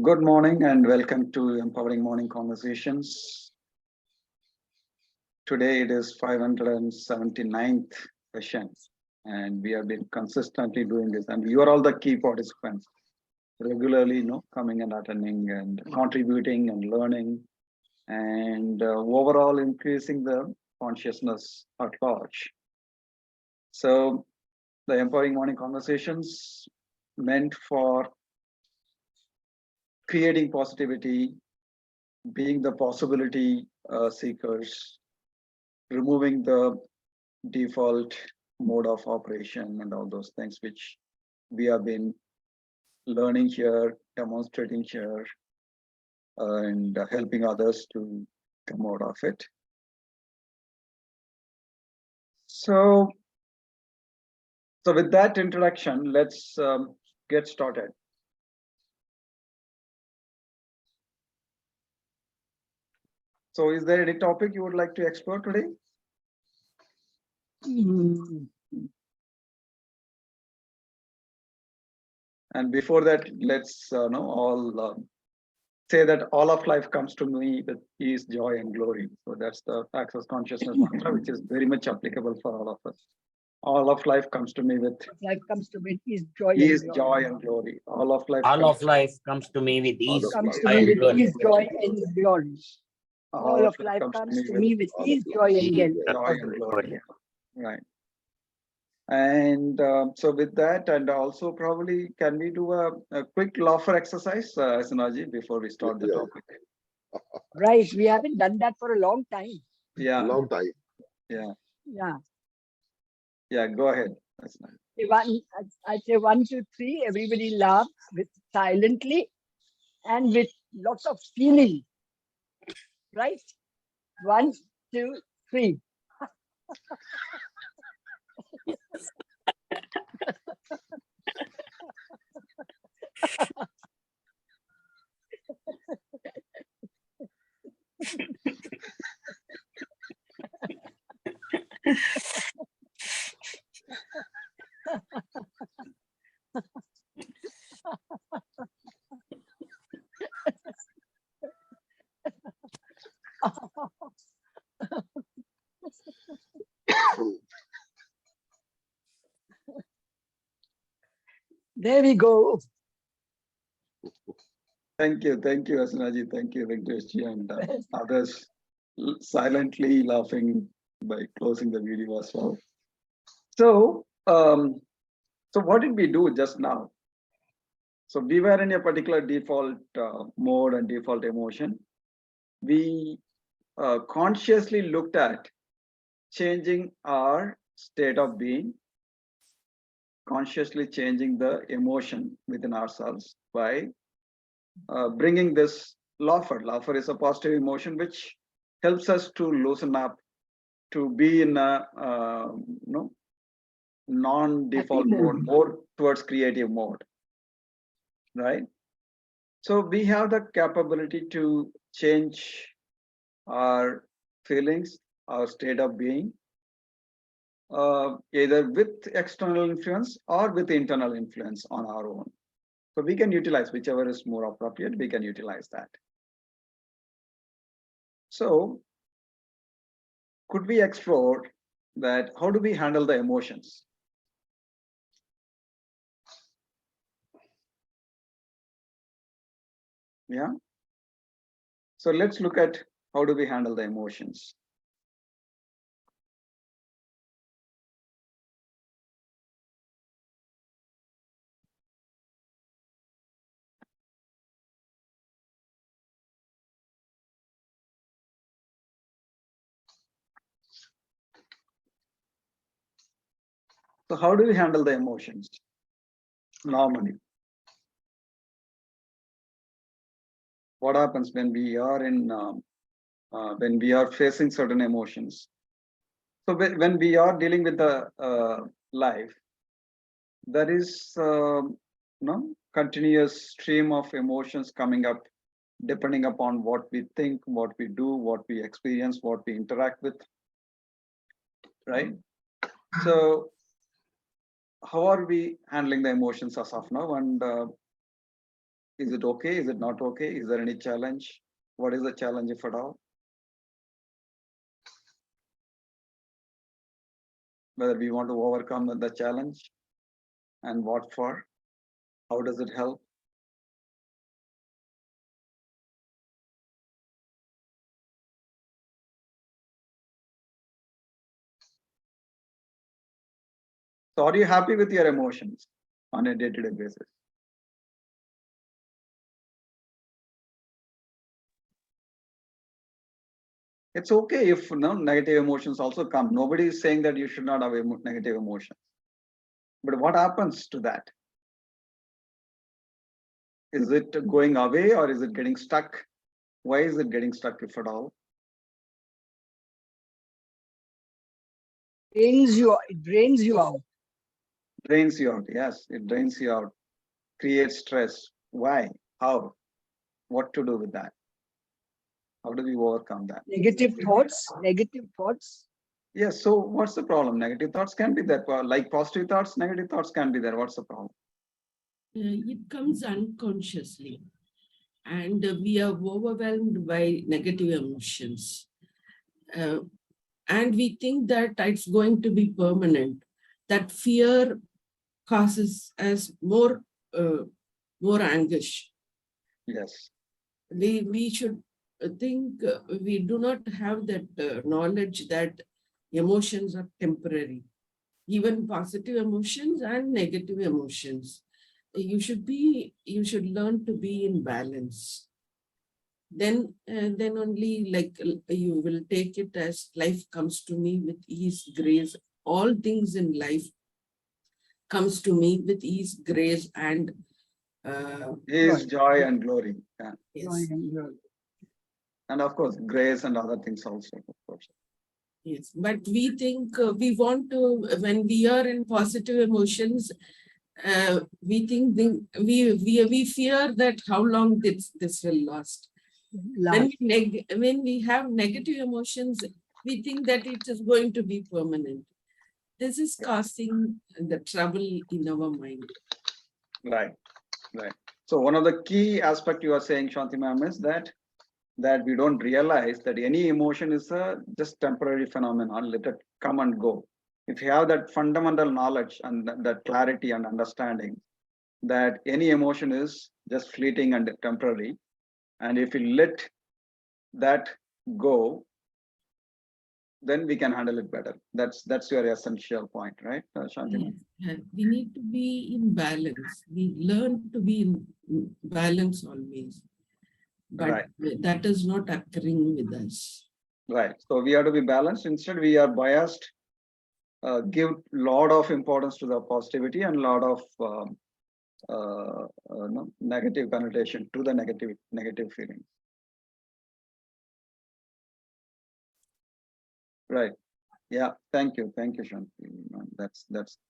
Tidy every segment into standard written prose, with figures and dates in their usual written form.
Good morning and welcome to Empowering Morning Conversations. Today it is 579th session and we have been consistently doing this, and you are all the key participants regularly, coming and attending and contributing and learning and overall increasing the consciousness at large. So the Empowering Morning Conversations meant for creating positivity, being the possibility seekers, removing the default mode of operation and all those things which we have been learning here, demonstrating here, and helping others to come out of it. So with that introduction, let's get started. So is there any topic you would like to explore today? And before that, let's all say that all of life comes to me with ease, joy, and glory. So that's the Access Consciousness mantra, which is very much applicable for all of us. All of life comes to me with ease, joy, and glory. All of life comes to me with ease, joy, and glory. All of life comes to me with ease, joy, and glory. Right. And so with that, and also probably, can we do a quick laughter exercise, Sanaji, before we start the topic? Right. We haven't done that for a long time. Yeah. Long time. Yeah. Yeah. Yeah, go ahead. That's nice. I say 1, 2, 3. Everybody laughs silently and with lots of feeling. Right? 1, 2, 3. There we go. Thank you, Asanaji. Thank you, Venkateshji, and others silently laughing by closing the video as well. So, so what did we do just now? So we were in a particular default mode and default emotion. We consciously looked at changing our state of being, consciously changing the emotion within ourselves by bringing this laughter. Laughter is a positive emotion which helps us to loosen up, to be in a non-default mode, more towards creative mode, right? So we have the capability to change our feelings, our state of being, either with external influence or with internal influence on our own. So we can utilize whichever is more appropriate, we can utilize that. So could we explore that? How do we handle the emotions? Yeah. So let's look at how do we handle the emotions. So how do we handle the emotions normally? What happens when we are in when we are facing certain emotions? So when we are dealing with the life, there is continuous stream of emotions coming up, depending upon what we think, what we do, what we experience, what we interact with, right? So how are we handling the emotions as of now? And Is it okay? Is it not okay? Is there any challenge? What is the challenge, if at all? Whether we want to overcome the challenge and what for? How does it help? So are you happy with your emotions on a day-to-day basis? It's okay if negative emotions also come. Nobody is saying that you should not have negative emotions. But what happens to that? Is it going away or is it getting stuck? Why is it getting stuck, if at all? It drains you out. Drains you out. Yes, it drains you out. Creates stress. Why? How? What to do with that? How do we overcome that? Negative thoughts. Yes. So what's the problem? Negative thoughts can be there. Like positive thoughts, negative thoughts can be there. What's the problem? It comes unconsciously, and we are overwhelmed by negative emotions. And we think that it's going to be permanent. That fear causes us more anguish. Yes. We should think we do not have that knowledge that emotions are temporary, even positive emotions and negative emotions. You should learn to be in balance. Then only you will take it as life comes to me with ease, grace. All things in life comes to me with ease, grace, and His joy and glory. Yeah. yes. And of course, grace and other things also, of course. Yes, but we think we want to, when we are in positive emotions, we think we fear that how long this will last. When we have negative emotions, we think that it is going to be permanent. This is causing the trouble in our mind. Right. So one of the key aspect you are saying, Shanti ma'am, is that we don't realize that any emotion is a just temporary phenomenon. Let it come and go. If you have that fundamental knowledge and that clarity and understanding that any emotion is just fleeting and temporary, and if you let that go, then we can handle it better. That's your essential point, right, Shanti? Yes. We need to be in balance. We learn to be in balance always. But right. That is not occurring with us. Right. So we have to be balanced. Instead, we are biased, give lot of importance to the positivity and lot of negative connotation to the negative feelings. Right. Yeah. Thank you, Shanti. That's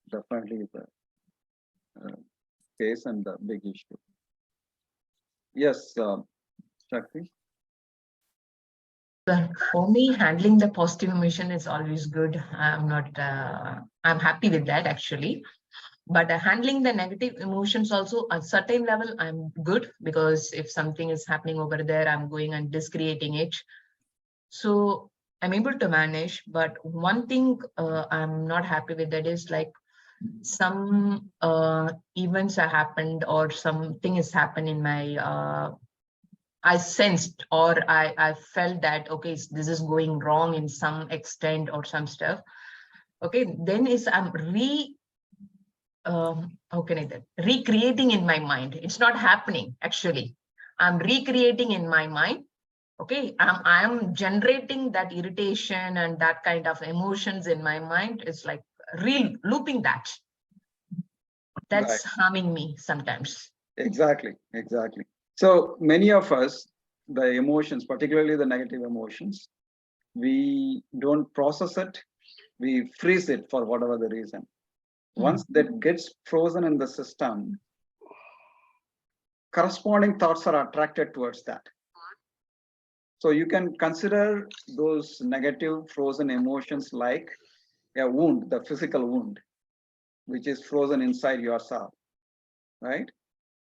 definitely the case and the big issue. Yes, Shakti. For me, handling the positive emotion is always good. I'm happy with that actually. But handling the negative emotions also at certain level, I'm good, because if something is happening over there, I'm going and discreating it. So I'm able to manage. But one thing I'm not happy with that is like some events have happened or something has happened in my I sensed or I felt that, okay, this is going wrong in some extent or some stuff. Okay, then I'm how can I say, recreating in my mind. It's not happening actually. I'm recreating in my mind. Okay, I'm generating that irritation and that kind of emotions in my mind. It's like looping that. That's harming me sometimes. Exactly. So many of us, the emotions, particularly the negative emotions, we don't process it. We freeze it for whatever the reason. Once that gets frozen in the system, corresponding thoughts are attracted towards that. So you can consider those negative frozen emotions like a wound, the physical wound, which is frozen inside yourself, right?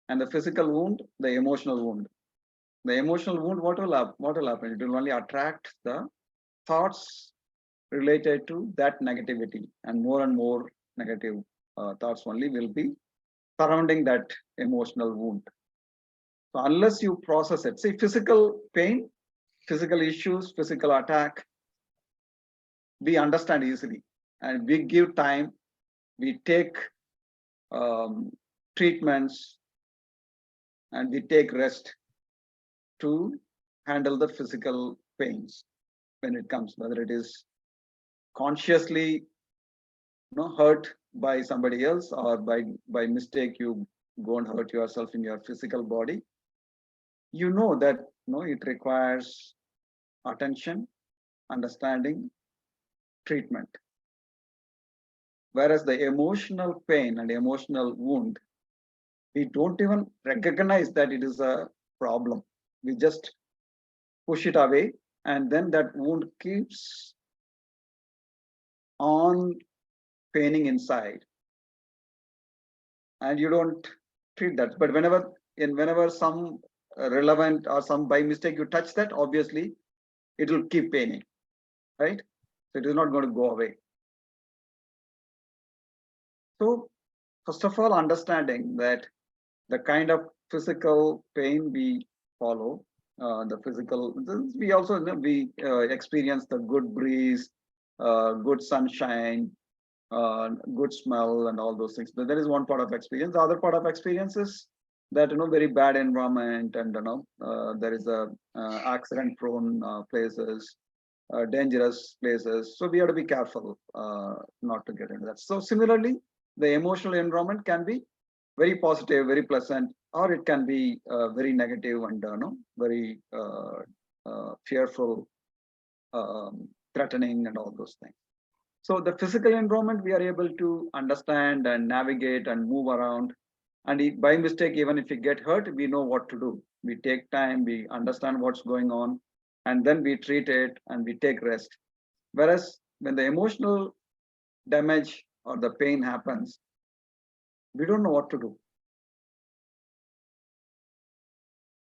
And the physical wound, the emotional wound. The emotional wound, what will happen? It will only attract the thoughts related to that negativity, and more negative thoughts only will be surrounding that emotional wound. So unless you process it, see, physical pain, physical issues, physical attack, we understand easily, and we give time, we take treatments, and we take rest to handle the physical pains when it comes, whether it is consciously hurt by somebody else, or by mistake you go and hurt yourself in your physical body. You know that it requires attention, understanding, treatment. Whereas the emotional pain and emotional wound, we don't even recognize that it is a problem. We just push it away, and then that wound keeps on paining inside, and you don't treat that. But whenever some relevant or some by mistake you touch that, obviously it will keep paining, right? So it is not going to go away. So first of all, understanding that the kind of physical pain we follow, we also we experience the good breeze, good sunshine, good smell, and all those things. But there is one part of experience. The other part of experience is that very bad environment, and there is a accident prone places, dangerous places. So we have to be careful not to get into that. So similarly, the emotional environment can be very positive, very pleasant, or it can be very negative and very fearful, threatening, and all those things. So the physical environment we are able to understand and navigate and move around. And by mistake, even if we get hurt, we know what to do. We take time, we understand what's going on, and then we treat it and we take rest. Whereas when the emotional damage or the pain happens, we don't know what to do,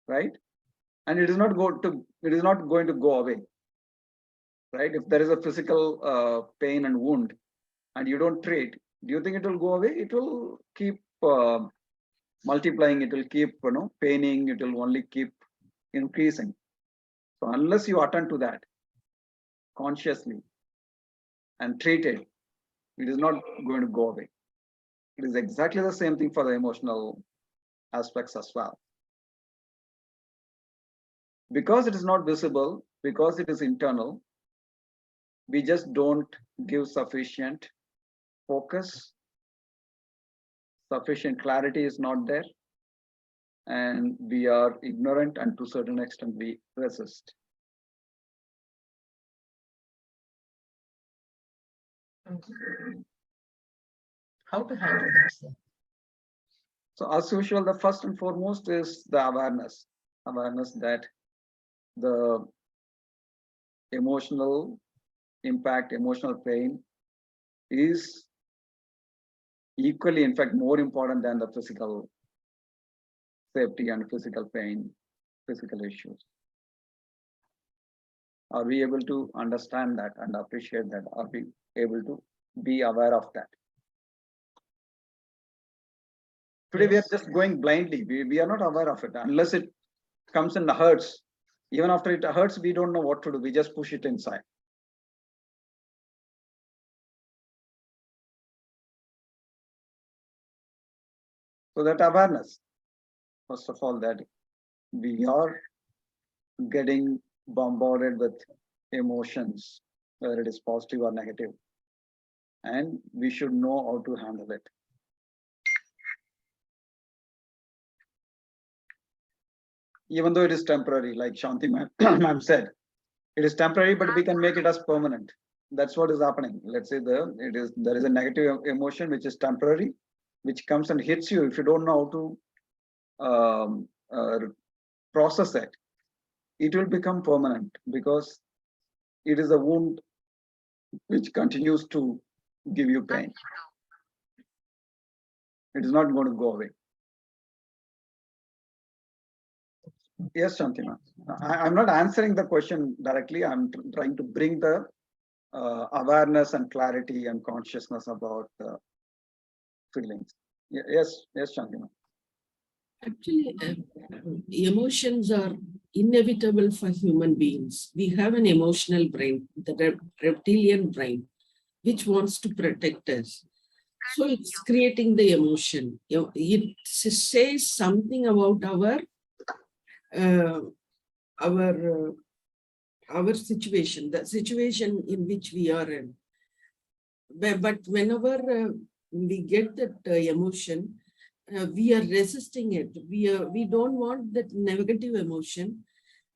right? And it is not going to go away, right? If there is a physical pain and wound, and you don't treat, do you think it will go away? It will keep multiplying. It will keep paining. It will only keep increasing. So unless you attend to that consciously and treat it, it is not going to go away. It is exactly the same thing for the emotional aspects as well. Because it is not visible, because it is internal, we just don't give sufficient focus, sufficient clarity is not there, and we are ignorant, and to a certain extent we resist. How to handle that, sir? So as usual, the first and foremost is the awareness that the emotional impact, emotional pain is equally, in fact, more important than the physical safety and physical pain, physical issues. Are we able to understand that and appreciate that? Are we able to be aware of that? Today, we are just going blindly. We are not aware of it unless it comes and hurts. Even after it hurts, we don't know what to do. We just push it inside. So that awareness, first of all, that we are getting bombarded with emotions, whether it is positive or negative, and we should know how to handle it. Even though it is temporary, like Shanti ma'am said, it is temporary, but we can make it as permanent. That's what is happening. Let's say there is a negative emotion which is temporary, which comes and hits you. If you don't know how to process it, it will become permanent, because it is a wound which continues to give you pain. It is not going to go away. Yes, Shantima. I'm not answering the question directly. I'm trying to bring the awareness and clarity and consciousness about feelings. Yes, yes, Shantima. Actually, emotions are inevitable for human beings. We have an emotional brain, the reptilian brain, which wants to protect us. So it's creating the emotion. It says something about uh, our our situation, the situation in which we are in. But whenever we get that emotion, we are resisting it. We don't want that negative emotion,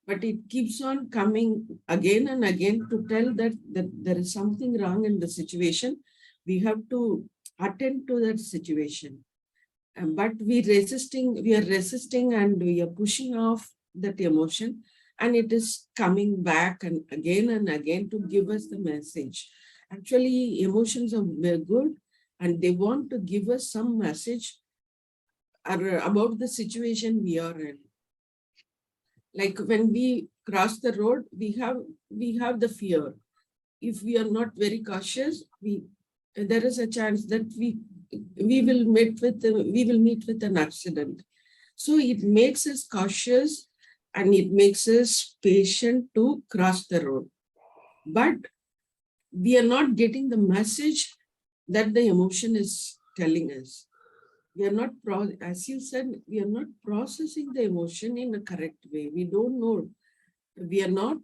but it keeps on coming again and again to tell that there is something wrong in the situation. We have to attend to that situation. But we are resisting and we are pushing off that emotion, and it is coming back and again to give us the message. Actually, emotions are very good and they want to give us some message about the situation we are in. Like when we cross the road, we have the fear. If we are not very cautious, there is a chance that we will meet with an accident. So it makes us cautious and it makes us patient to cross the road. But we are not getting the message that the emotion is telling us. We are not, as you said, we are not processing the emotion in a correct way. We don't know. We are not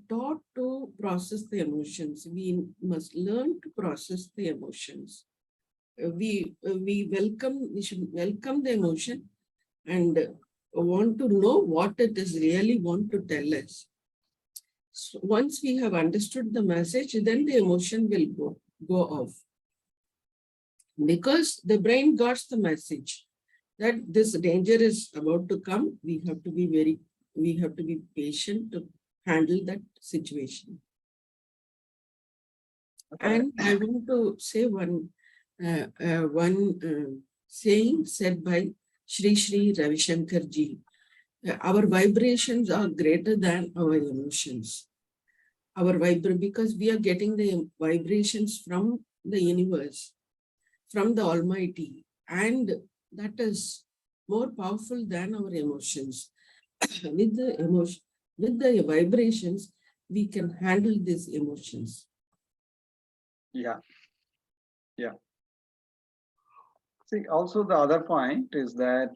taught to process the emotions. We must learn to process the emotions. We should welcome the emotion and want to know what it is really want to tell us. So once we have understood the message, then the emotion will go off. Because the brain got the message that this danger is about to come, we have to be patient to handle that situation. Okay. And I want to say one saying said by Sri Ravi Shankar ji. Our vibrations are greater than our emotions. Because we are getting the vibrations from the universe, from the Almighty, and that is more powerful than our emotions. with the vibrations, we can handle these emotions. Yeah. Yeah. See, also the other point is that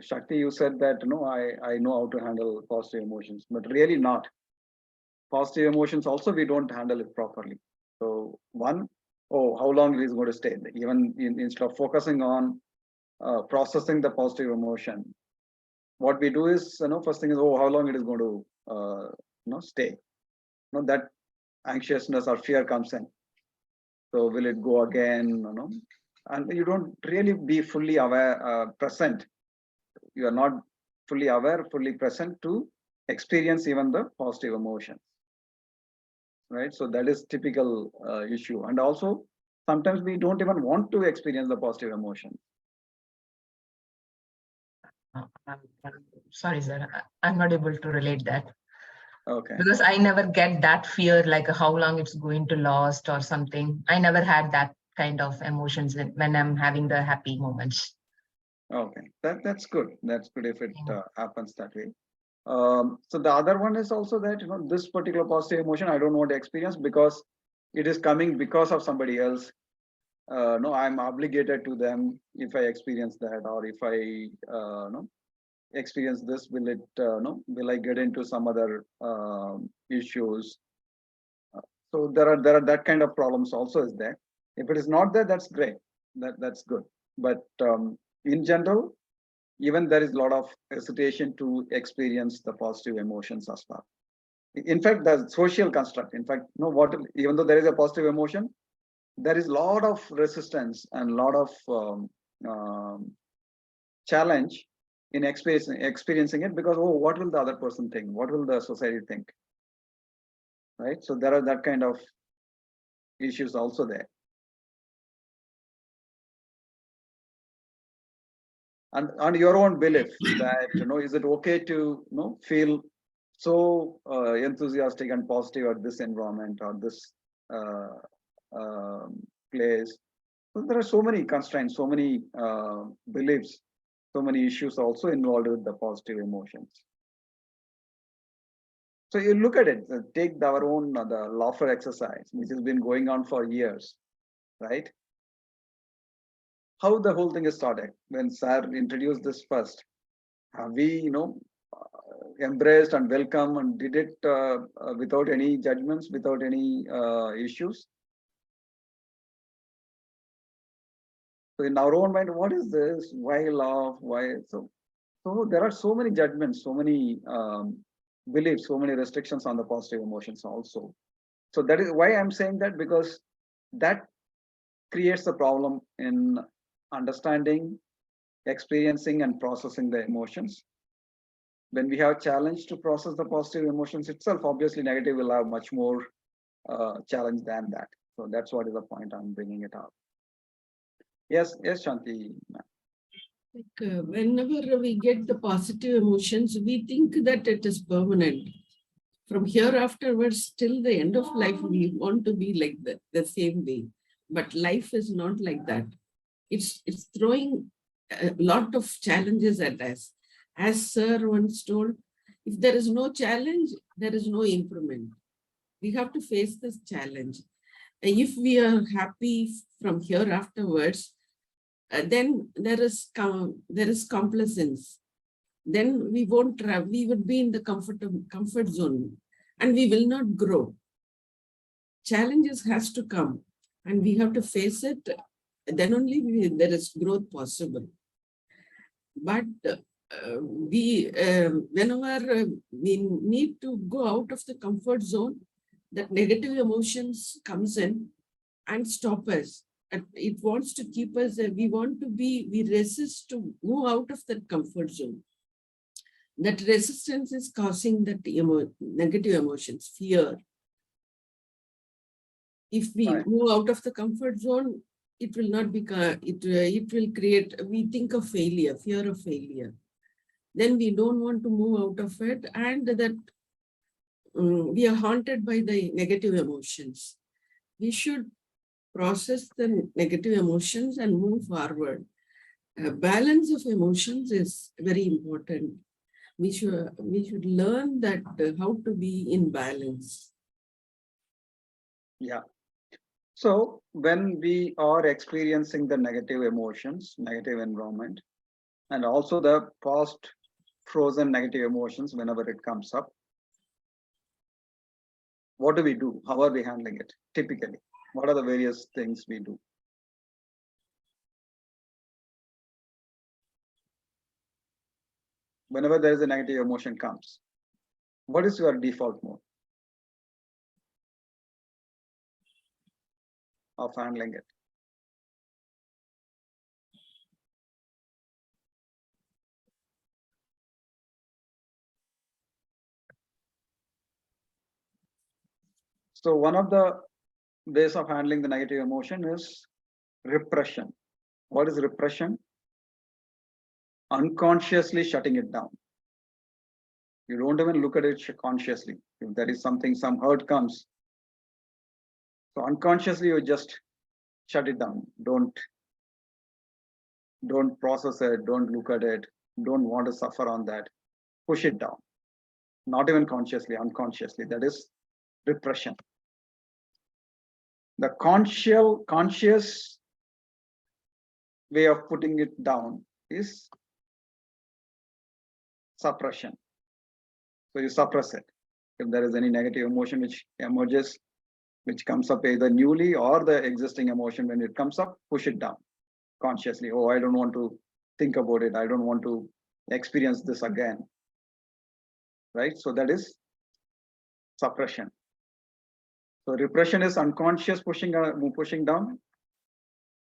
Shakti, you said that I know how to handle positive emotions, but really not. Positive emotions also we don't handle it properly. So one, oh, how long it is going to stay? Even instead of focusing on processing the positive emotion, what we do is first thing is, oh, how long it is going to stay. That anxiousness or fear comes in. So will it go again? And you don't really be fully aware, present. You are not fully aware, fully present to experience even the positive emotions, right? So that is typical issue. And also sometimes we don't even want to experience the positive emotion. I'm sorry, sir. I'm not able to relate that. Okay. Because I never get that fear, like how long it's going to last or something. I never had that kind of emotions when I'm having the happy moments. Okay, that's good. That's good if it happens that way. So the other one is also that this particular positive emotion I don't want to experience because it is coming because of somebody else. No, I'm obligated to them if I experience that, or if I no experience this, will it no will I get into some other issues? So there are that kind of problems also is there. If it is not there, that's great. That's good. But in general, even there is a lot of hesitation to experience the positive emotions as well. In fact, the social construct. In fact, even though there is a positive emotion, there is a lot of resistance and a lot of challenge in experiencing it because, oh, what will the other person think? What will the society think? Right. So there are that kind of issues also there. on your own belief that, is it okay to, feel so enthusiastic and positive at this environment or this uh, place. So there are so many constraints, so many beliefs, so many issues also involved with the positive emotions. So you look at it, take our own the laughter exercise, which has been going on for years, right? How the whole thing is started when Sir introduced this first. Have we, embraced and welcome and did it without any judgments, without any issues? So in our own mind, what is this? Why laugh? Why so? So there are so many judgments, so many beliefs, so many restrictions on the positive emotions also. So that is why I'm saying that, because that creates a problem in understanding, experiencing, and processing the emotions. When we have challenge to process the positive emotions itself, obviously negative will have much more challenge than that. So that's what is the point I'm bringing it up. Yes, Shanti. Whenever we get the positive emotions, we think that it is permanent. From here afterwards, till the end of life, we want to be like the same way. But life is not like that. It's throwing a lot of challenges at us. As Sir once told, if there is no challenge, there is no improvement. We have to face this challenge. And if we are happy from here afterwards, then there is complacence. Then we won't we would be in the comfort zone and we will not grow. Challenges has to come and we have to face it. Then only there is growth possible. But whenever we need to go out of the comfort zone, that negative emotions comes in and stop us. It wants to keep us, we resist to move out of that comfort zone. That resistance is causing that negative emotions, fear. If we move out of the comfort zone, it will not be, it will create, we think of failure, fear of failure. Then we don't want to move out of it, and that we are haunted by the negative emotions. We should process the negative emotions and move forward. Balance of emotions is very important. We should learn that how to be in balance. Yeah. So when we are experiencing the negative emotions, negative environment, and also the past frozen negative emotions whenever it comes up, what do we do? How are we handling it typically? What are the various things we do? Whenever there is a negative emotion comes, what is your default mode of handling it? So one of the ways of handling the negative emotion is repression. What is repression? Unconsciously shutting it down. You don't even look at it consciously. If there is something, some hurt comes, so unconsciously you just shut it down. Don't process it. Don't look at it. Don't want to suffer on that. Push it down. Not even consciously, unconsciously. That is repression. The conscious way of putting it down is suppression. So you suppress it. If there is any negative emotion which emerges, which comes up either newly or the existing emotion, when it comes up, push it down consciously. Oh, I don't want to think about it. I don't want to experience this again. Right? So that is suppression. So repression is unconscious pushing down.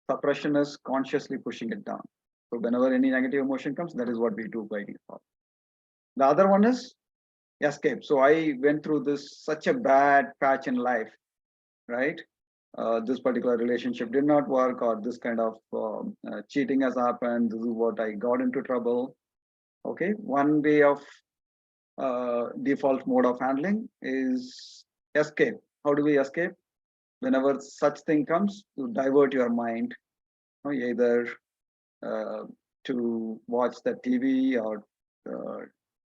Suppression is consciously pushing it down. So whenever any negative emotion comes, that is what we do by default. The other one is escape. So I went through this such a bad patch in life, right? this particular relationship did not work, or this kind of cheating has happened. This is what I got into trouble. Okay, one way of default mode of handling is escape. How do we escape? Whenever such thing comes, to divert your mind, either to watch the TV, or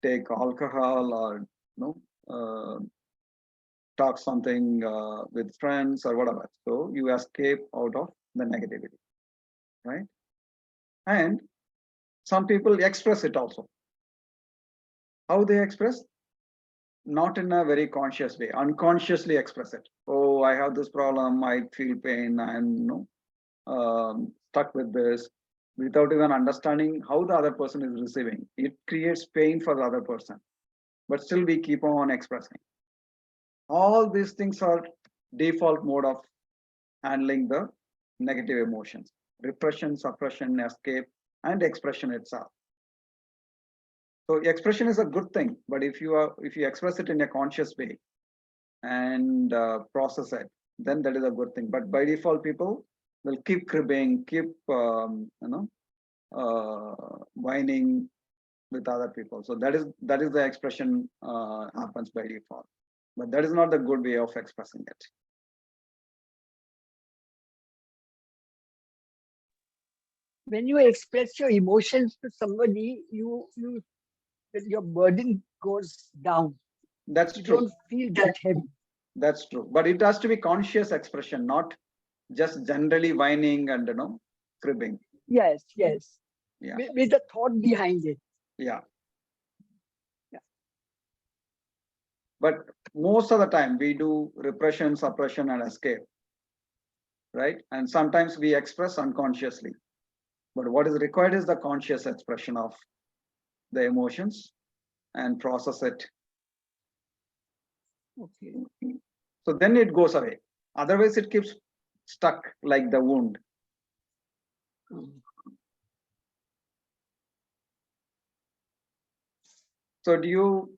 take alcohol, or talk something with friends or whatever. So you escape out of the negativity, right? And some people express it also. How they express? Not in a very conscious way, unconsciously express it. Oh, I have this problem, I feel pain, I'm stuck with this, without even understanding how the other person is receiving. It creates pain for the other person, but still we keep on expressing. All these things are default mode of handling the negative emotions: repression, suppression, escape, and expression itself. So expression is a good thing, but if you express it in a conscious way and process it, then that is a good thing. But by default, people will keep cribbing, keep whining with other people. So that is the expression happens by default, but that is not the good way of expressing it. When you express your emotions to somebody, your burden goes down. That's You true. don't feel that heavy. That's true. But it has to be conscious expression, not just generally whining and cribbing. Yes, yes. Yeah. With the thought behind it. Yeah. Yeah. But most of the time we do repression, suppression, and escape, right? And sometimes we express unconsciously. But what is required is the conscious expression of the emotions and process it. Okay. So then it goes away. Otherwise, it keeps stuck like the wound. So are you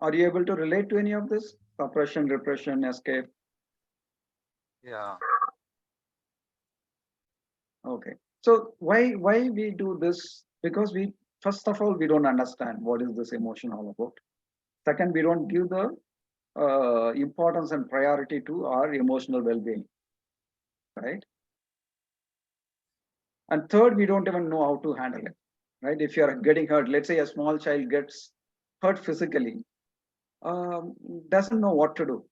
able to relate to any of this? Suppression, repression, escape? Yeah. Okay. So why we do this? Because we, first of all, we don't understand what is this emotion all about. Second, we don't give the importance and priority to our emotional well-being, right? And third, we don't even know how to handle it, right? If you're getting hurt, let's say a small child gets hurt physically, doesn't know what to do.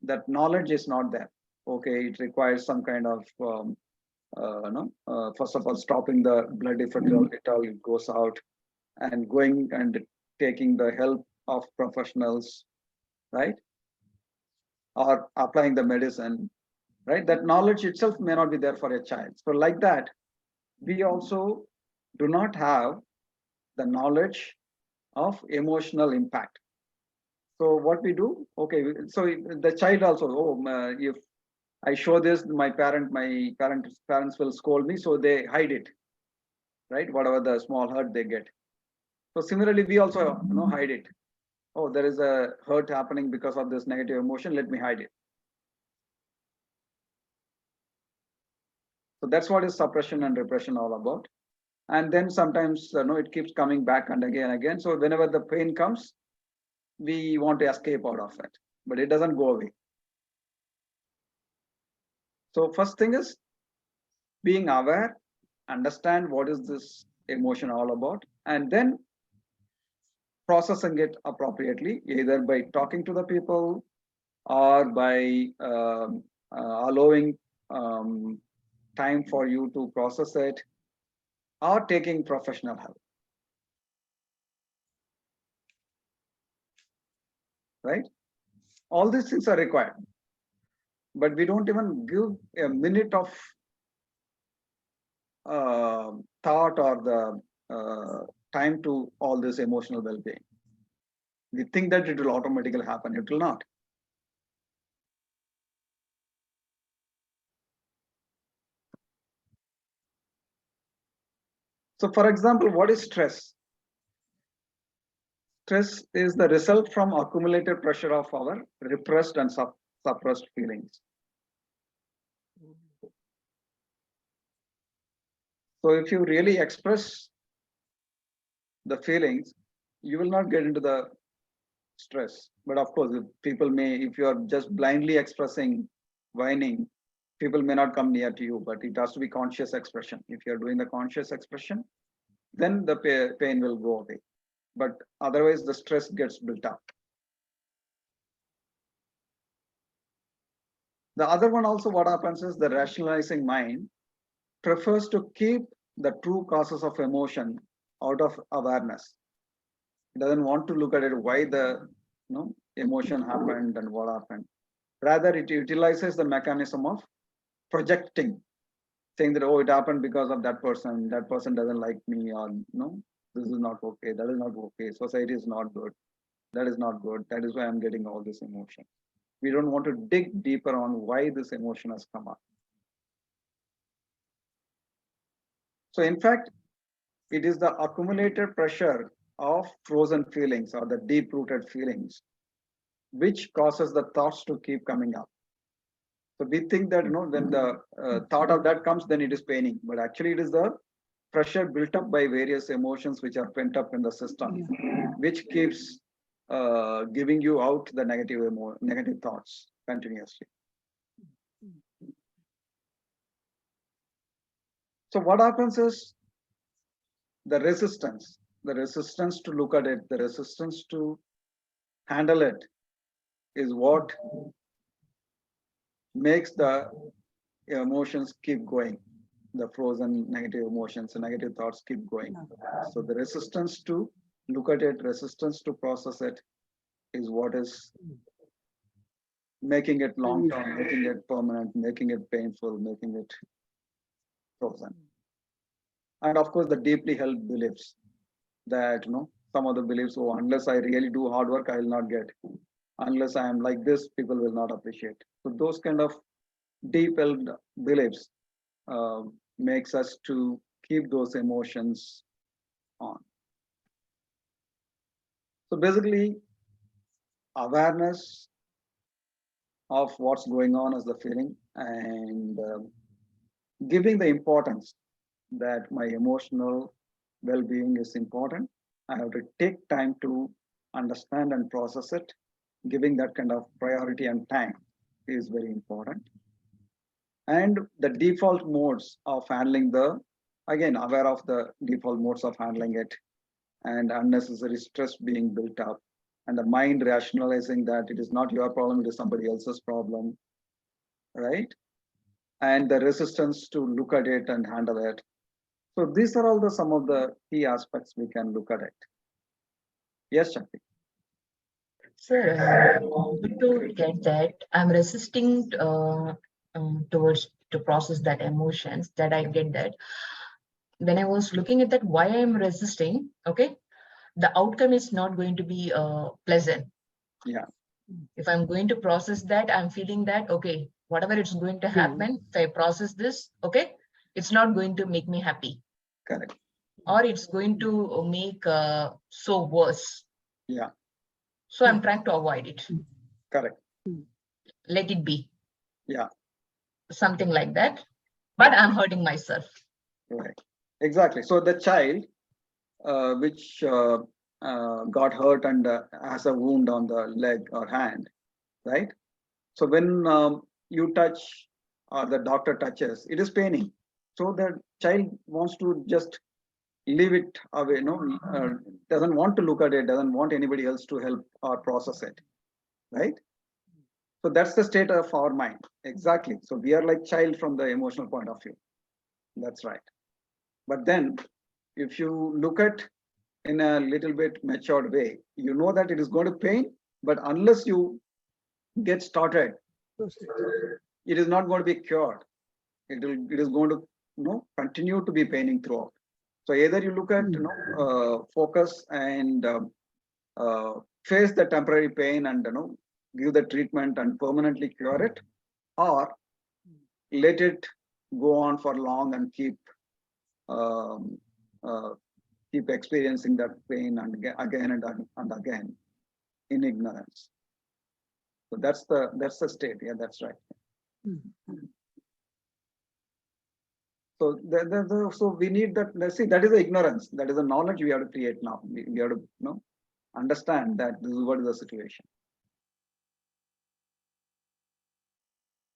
That knowledge is not there. Okay, it requires some kind of first of all, stopping the blood if it all goes out, and going and taking the help of professionals, right? Or applying the medicine, right? That knowledge itself may not be there for a child. So like that, we also do not have the knowledge of emotional impact. So what we do, okay, so the child also, if I show this, my parents will scold me, so they hide it, right? Whatever the small hurt they get. So similarly, we also hide it. Oh, there is a hurt happening because of this negative emotion. Let me hide it. So that's what is suppression and repression all about. And then sometimes it keeps coming back and again. So whenever the pain comes, we want to escape out of it, but it doesn't go away. So first thing is being aware, understand what is this emotion all about, and then processing it appropriately, either by talking to the people or by allowing time for you to process it, or taking professional help. Right? All these things are required, but we don't even give a minute of thought or the time to all this emotional well-being. We think that it will automatically happen. It will not. So for example, what is stress? Stress is the result from accumulated pressure of our repressed and suppressed feelings. So if you really express the feelings, you will not get into the stress. But of course, if people may, if you are just blindly expressing whining, people may not come near to you, but it has to be conscious expression. If you're doing the conscious expression, then the pain will go away. But otherwise, the stress gets built up. The other one also, what happens is the rationalizing mind prefers to keep the true causes of emotion out of awareness. It doesn't want to look at it, why the emotion happened and what happened. Rather, it utilizes the mechanism of projecting, saying that, oh, it happened because of that person doesn't like me, or no, this is not okay, that is not okay, society is not good, that is not good, that is why I'm getting all this emotion. We don't want to dig deeper on why this emotion has come up. So in fact, it is the accumulated pressure of frozen feelings or the deep rooted feelings which causes the thoughts to keep coming up. So we think that when the thought of that comes, then it is paining, but actually it is the pressure built up by various emotions which are pent up in the system, which keeps giving you out the negative thoughts continuously. So what happens is the resistance to look at it, the resistance to handle it is what makes the emotions keep going. The frozen negative emotions and negative thoughts keep going. So the resistance to look at it, resistance to process it is what is making it long term, making it permanent, making it painful, making it frozen. And of course, the deeply held beliefs that, some of the beliefs, oh, unless I really do hard work, I will not get. Unless I am like this, people will not appreciate. So those kind of deep held beliefs makes us to keep those emotions on. So basically, awareness of what's going on as the feeling, and giving the importance that my emotional well-being is important. I have to take time to understand and process it. Giving that kind of priority and time is very important. And the default modes of handling again, aware of the default modes of handling it, and unnecessary stress being built up, and the mind rationalizing that it is not your problem, it is somebody else's problem, right? And the resistance to look at it and handle it. So these are all some of the key aspects we can look at it. Yes, Shakti. Sir, good to get that. I'm resisting towards to process that emotions, that I get that. When I was looking at that, why I'm resisting, okay, the outcome is not going to be pleasant. Yeah. If I'm going to process that, I'm feeling that, okay, whatever it's going to happen, if I process this, okay, it's not going to make me happy. Correct. Or it's going to make so worse. Yeah. So I'm trying to avoid it. Correct. Let it be. Yeah. Something like that. But I'm hurting myself. Right. Exactly. So the child which got hurt and has a wound on the leg or hand, right? So when you touch or the doctor touches, it is paining. So the child wants to just leave it away, doesn't want to look at it, doesn't want anybody else to help or process it, right? So that's the state of our mind. Exactly. So we are like child from the emotional point of view. That's right. But then if you look at in a little bit matured way, you know that it is going to pain, but unless you get started, it is not going to be cured. It is going to continue to be paining throughout. So either you look at focus and face the temporary pain and give the treatment and permanently cure it, or let it go on for long and um, uh, keep experiencing that pain and again and again in ignorance. So that's the state. Yeah, that's right. So, so we need that. Let's see, that is the ignorance. That is the knowledge we have to create now. We have to, understand that this is what is the situation.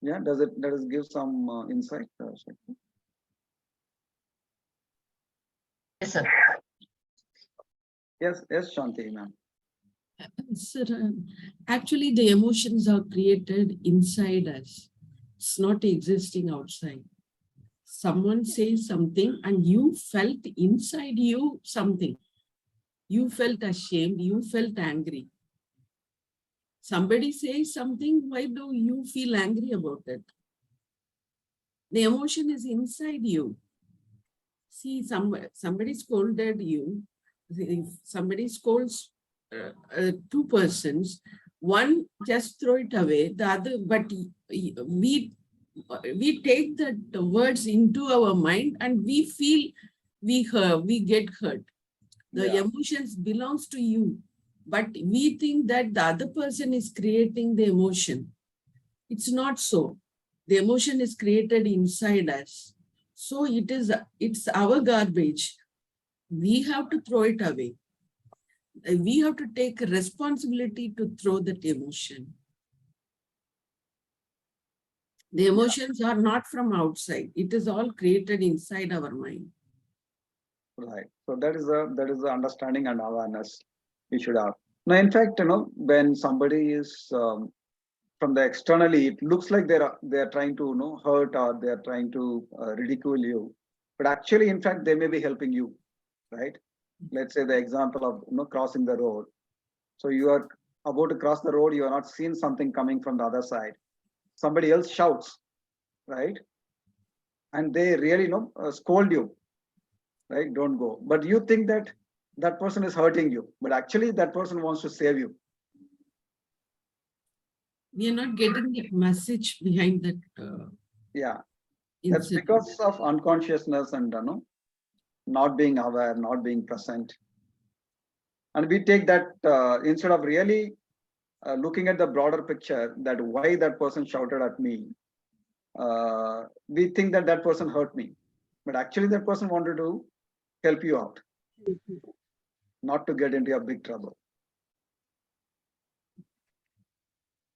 Yeah, does it give some insight? Shakti? Yes, sir. Yes, Shanti, ma'am. Sir, actually, the emotions are created inside us. It's not existing outside. Someone says something and you felt inside you something. You felt ashamed, you felt angry. Somebody says something, why do you feel angry about it? The emotion is inside you. See, somebody scolded you. If somebody scolds two persons, one just throw it away, the other, but we take the words into our mind and we feel we get hurt. The Yeah. emotions belongs to you, but we think that the other person is creating the emotion. It's not so. The emotion is created inside us. So it's our garbage. We have to throw it away. We have to take responsibility to throw that emotion. The emotions are not from outside. It is all created inside our mind. Right. So that is the understanding and awareness we should have. Now, in fact, when somebody is from the externally, it looks like they're trying to hurt, or they're trying to ridicule you, but actually, in fact, they may be helping you, right? Let's say the example of crossing the road. So you are about to cross the road, you are not seeing something coming from the other side. Somebody else shouts, right? And they really scold you, right? Don't go. But you think that that person is hurting you, but actually that person wants to save you. We are not getting that message behind that. Yeah, that's Incident. because of unconsciousness and not being aware, not being present. And we take that instead of really looking at the broader picture, that why that person shouted at me, we think that that person hurt me, but actually that person wanted to help you out, not to get into a big trouble.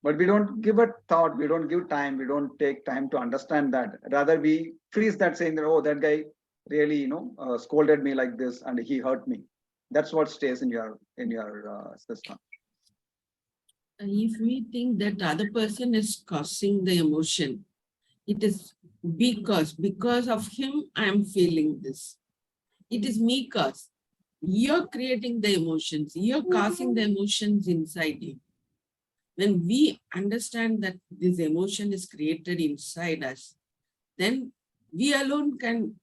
But we don't give a thought, we don't give time, we don't take time to understand that. Rather, we freeze that, saying that, oh, that guy really, scolded me like this and he hurt me. That's what stays in your system. If we think that other person is causing the emotion, it is because of him, I am feeling this. It is me cause. You're creating the emotions. You're causing the emotions inside you. When we understand that this emotion is created inside us, then we alone can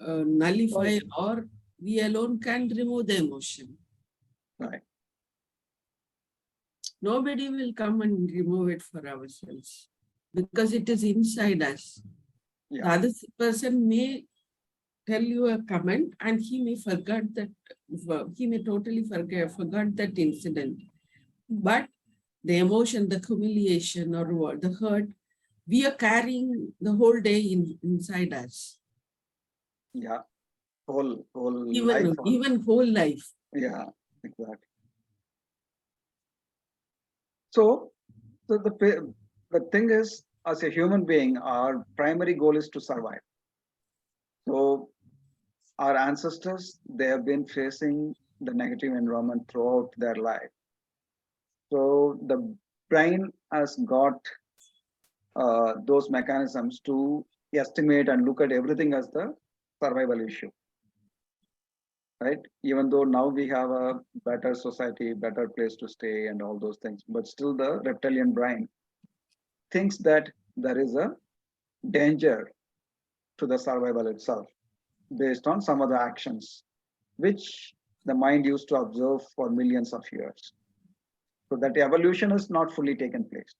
nullify, or we alone can remove the emotion. Right. Nobody will come and remove it for ourselves because it is inside us. Yeah. The other person may tell you a comment and he may forget that, he may totally forgot that incident. But the emotion, the humiliation or what, the hurt, we are carrying the whole day inside us. Yeah. Whole life. Even whole life. Yeah, exactly. So the thing is, as a human being, our primary goal is to survive. So our ancestors, they have been facing the negative environment throughout their life. So the brain has got those mechanisms to estimate and look at everything as the survival issue. Right? Even though now we have a better society, better place to stay and all those things, but still the reptilian brain thinks that there is a danger to the survival itself based on some of the actions which the mind used to observe for millions of years. So that evolution has not fully taken place.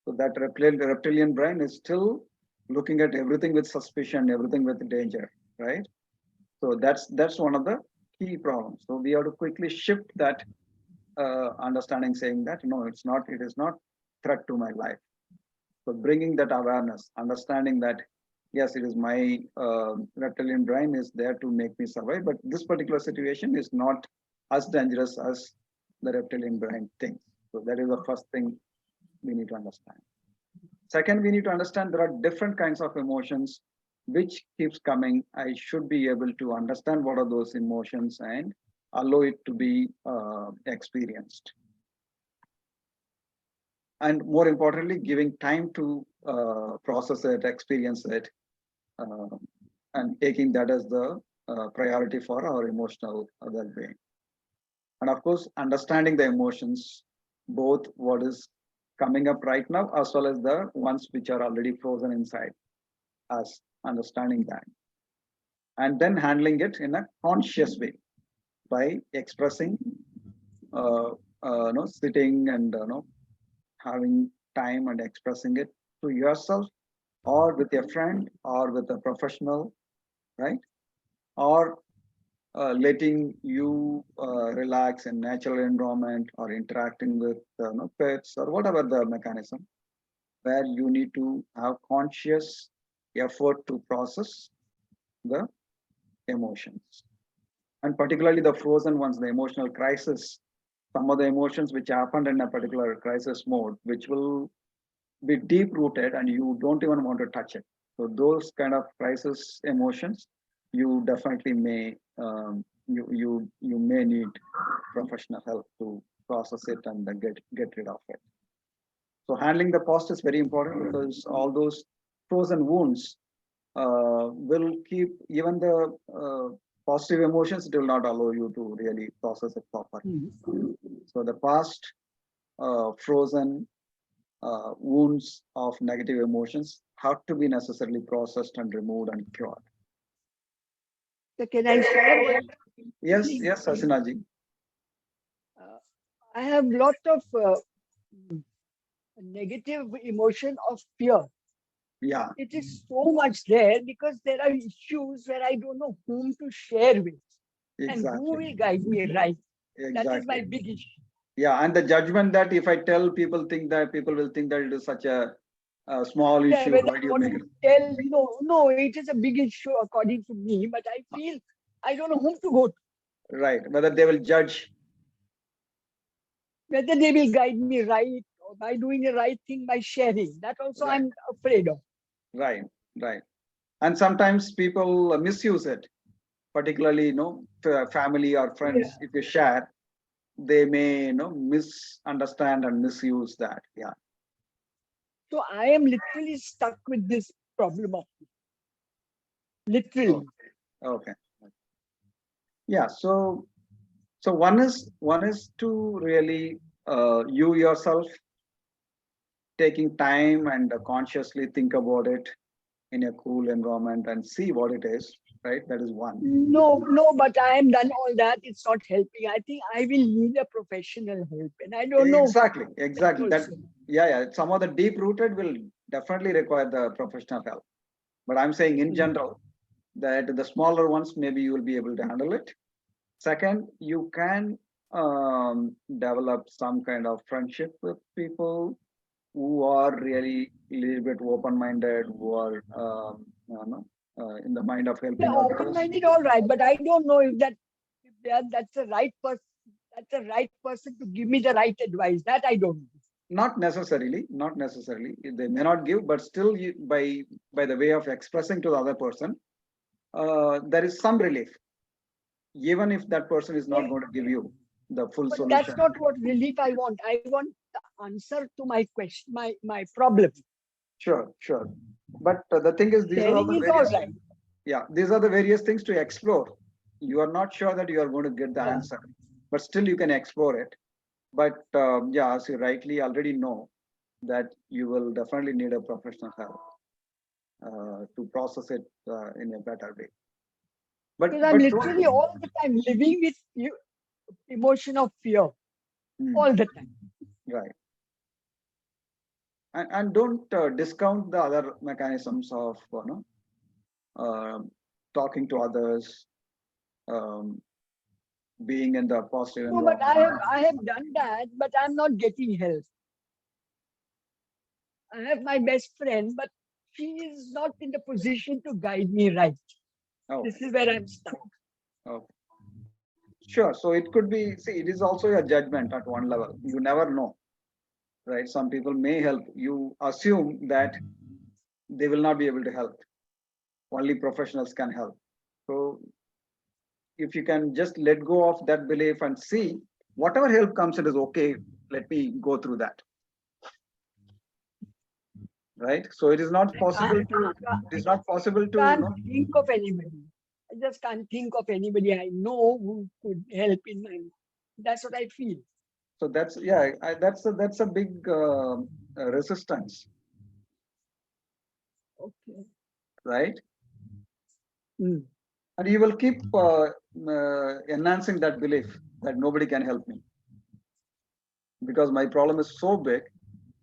So that reptilian brain is still looking at everything with suspicion, everything with danger, right? So that's one of the key problems. So we have to quickly shift that understanding, saying that no, it is not threat to my life. So bringing that awareness, understanding that yes, it is my reptilian brain is there to make me survive, but this particular situation is not as dangerous as the reptilian brain thinks. So that is the first thing we need to understand. Second, we need to understand there are different kinds of emotions which keeps coming. I should be able to understand what are those emotions and allow it to be experienced. And more importantly, giving time to process it, experience it, uh, and taking that as the priority for our emotional well-being. And of course, understanding the emotions, both what is coming up right now as well as the ones which are already frozen inside us, understanding that. And then handling it in a conscious way by expressing, sitting and having time and expressing it to yourself or with a friend or with a professional, right? Or letting you relax in natural environment or interacting with pets or whatever the mechanism where you need to have conscious effort to process the emotions, and particularly the frozen ones, the emotional crisis, some of the emotions which happened in a particular crisis mode which will be deep rooted and you don't even want to touch it. So those kind of crisis emotions, you definitely may you may need professional help to process it and then get rid of it. So handling the past is very important because all those frozen wounds will keep even the positive emotions. It will not allow you to really process it properly. So the past frozen wounds of negative emotions have to be necessarily processed and removed and cured. So can I share one? Yes, yes, Asinaji. Uh, I have lot of negative emotion of fear. Yeah, It is so much there because there are issues where I don't know whom to share with and who exactly, will guide me right. That is my exactly. big issue. Yeah, and the judgment that if I tell people will think that it is such a small Yeah, issue. whether Why do I you want make to it? tell, no, it is a big issue according to me, but I feel I don't know whom to go to, Right, whether they will judge. whether they will guide me right or by doing the right thing by sharing. That also Right, I'm afraid of. right, right. And sometimes people misuse it, particularly family or Yeah. friends. If you share, they may misunderstand and misuse that. Yeah. So I am literally stuck with this problem of Oh, literally. okay. Yeah. So one is to really you yourself taking time and consciously think about it in a cool environment and see what it is. Right. That is one. No, but I am done all that. It's not helping. I think I will need a professional help, and I don't know Exactly. that Exactly. That. also. Yeah. Yeah. Some of the deep rooted will definitely require the professional help. But I'm saying in Mm. general that the smaller ones maybe you will be able to handle it. Second, you can develop some kind of friendship with people who are really a little bit open-minded, who are in the mind of Yeah, helping others. open-minded, all right, but I don't know if that's the right person. That's the right person to give me the right advice. That I don't know. Not necessarily, not necessarily. They may not give, but still, by the way of expressing to the other person, there is some relief, even if that person is not Yeah, going to give you the full but that's solution. not what relief I want. I want the answer to my question, my problem. Sure, sure. But the thing is, these are all Sharing the is all various, right. yeah, these are the various things to explore. You are not sure that you are going to get the Yeah. answer, but still you can explore it. But yeah, as you rightly already know, that you will definitely need a professional help to process it in a better way. Because I'm But literally don't, all the time living with emotion of fear mm, all the time. right, and don't discount the other mechanisms of uh, talking to others, um, being in the positive No, but environment. I have done that, but I'm not getting help. I have my best friend, but she is not in the position to guide me right. Oh, This is where I'm stuck. oh. Sure. So it could be, see, it is also a judgment at one level. You never know, right? Some people may help. You assume that they will not be able to help. Only professionals can help. So if you can just let go of that belief and see whatever help comes, it is okay. Let me go through that. Right. So it is not possible to, it is not possible to, Can't think of anybody. I just can't think of anybody I know who could help in my. That's what I feel. so that's, yeah, that's a big resistance, Okay. right? Mm. And you will keep enhancing that belief that nobody can help me because my problem is so big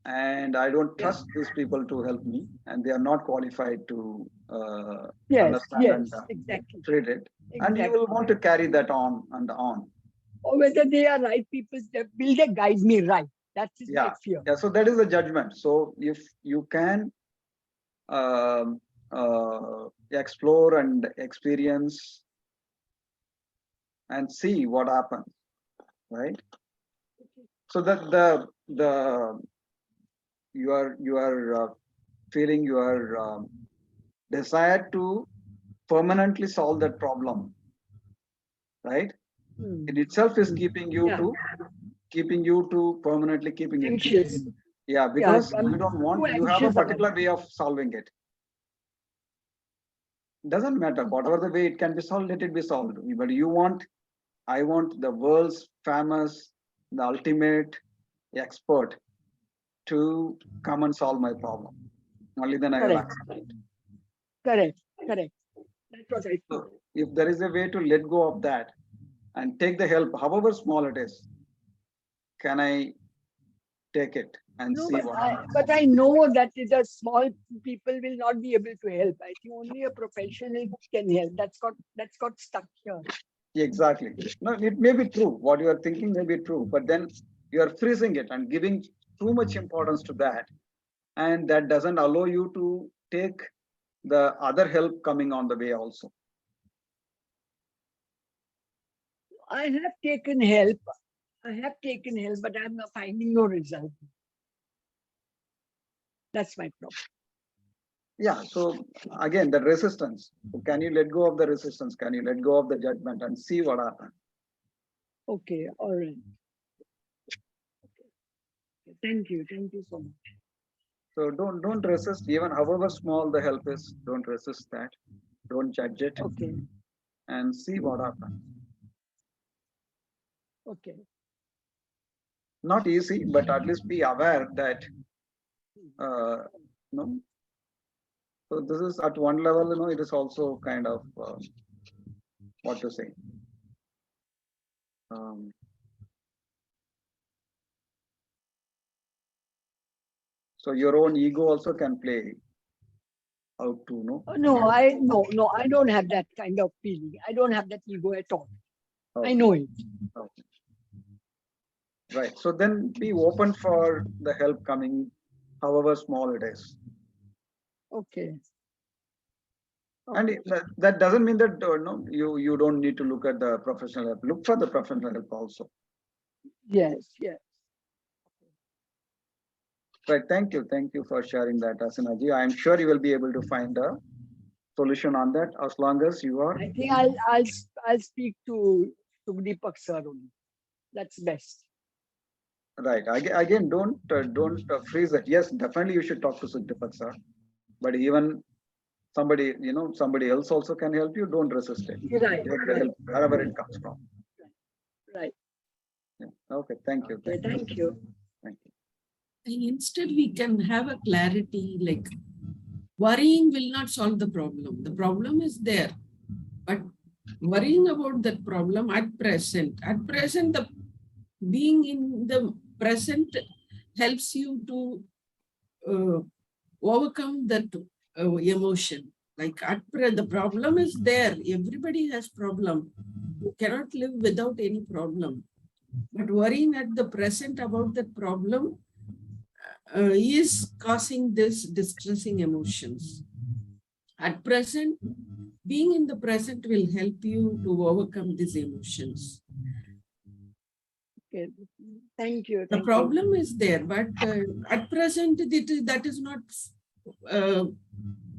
and I don't Yeah. trust these people to help me and they are not qualified to Yes, understand yes, and exactly. treat it. And you Exactly. will want to carry that on and on. Or whether they are right people, will they guide me right? That is my Yeah. fear. Yeah. So that is the judgment. So if you can um, explore and experience and see what happens, right? So that the you are feeling your desire to permanently solve that problem, right? Mm. It itself is Mm. keeping you to permanently keeping it. Anxious. Yeah, Yeah, because I'm you don't too want, you have a anxious about particular it. way of solving it. Doesn't matter whatever the way it can be solved, let it be solved. But you want, I want the world's famous, the ultimate expert to come and solve my problem. Only then I will Correct. accept it. Correct. Correct. That's what I feel. So if there is a way to let go of that and take the help, however small it is, can I take it and No, see what happens? but I know that the small people will not be able to help. I think only a professional can help. That's got stuck here. Exactly. No, it may be true. What you are thinking may be true, but then you are freezing it and giving too much importance to that. And that doesn't allow you to take the other help coming on the way also. I have taken help. But I'm not finding no result. That's my problem. Yeah. So again, the resistance. Can you let go of the resistance? Can you let go of the judgment and see what happens? Okay, all right. Thank you so much. So don't resist, even however small the help is. Don't resist that. Don't judge it, Okay, and see what happens. okay. Not easy, but at least be aware that no. So this is at one level, it is also kind of what to say. Um, so your own ego also can play out too, no? No, I don't have that kind of feeling. I don't have that ego at all. Okay. I know it. Okay. Right. So then be open for the help coming, however small it is. Okay. And that doesn't mean that no, you don't need to look at the professional help. Look for the professional help also. Yes, yes. Right. Thank you for sharing that, Asinaji. I am sure you will be able to find a solution on that as long as you are. I think I'll speak to Deepak sir only. That's best. Right. Again, don't freeze it. Yes, definitely you should talk to Sujit sir. But even somebody else also can help you. Don't resist it. Right, Take the right, help wherever it comes from. right. Yeah. Okay. Thank you. Okay, thank you. Thank you. And instead, we can have a clarity like worrying will not solve the problem. The problem is there, but worrying about that problem at present, the being in the present helps you to overcome that emotion. Like the problem is there. Everybody has problem. You cannot live without any problem. But worrying at the present about that problem is causing this distressing emotions. At present, being in the present will help you to overcome these emotions. Okay. Thank you. The Thank you. problem is there, but at present, that is not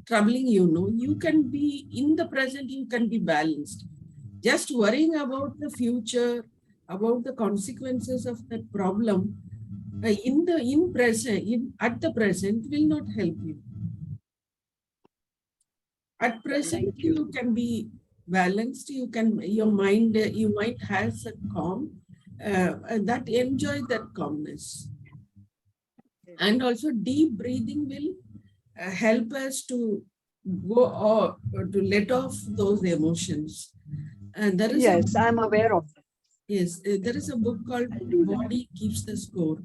troubling you. No, you can be in the present, you can be balanced. Just worrying about the future, about the consequences of that problem, at the present will not help you. At present, Thank you. you can be balanced. Your mind has a calm, that enjoy that calmness. And also deep breathing will help us to go or to let off those emotions. And there is Yes, I'm aware of that. yes, there is a book called I'll do that. Body Keeps the Score.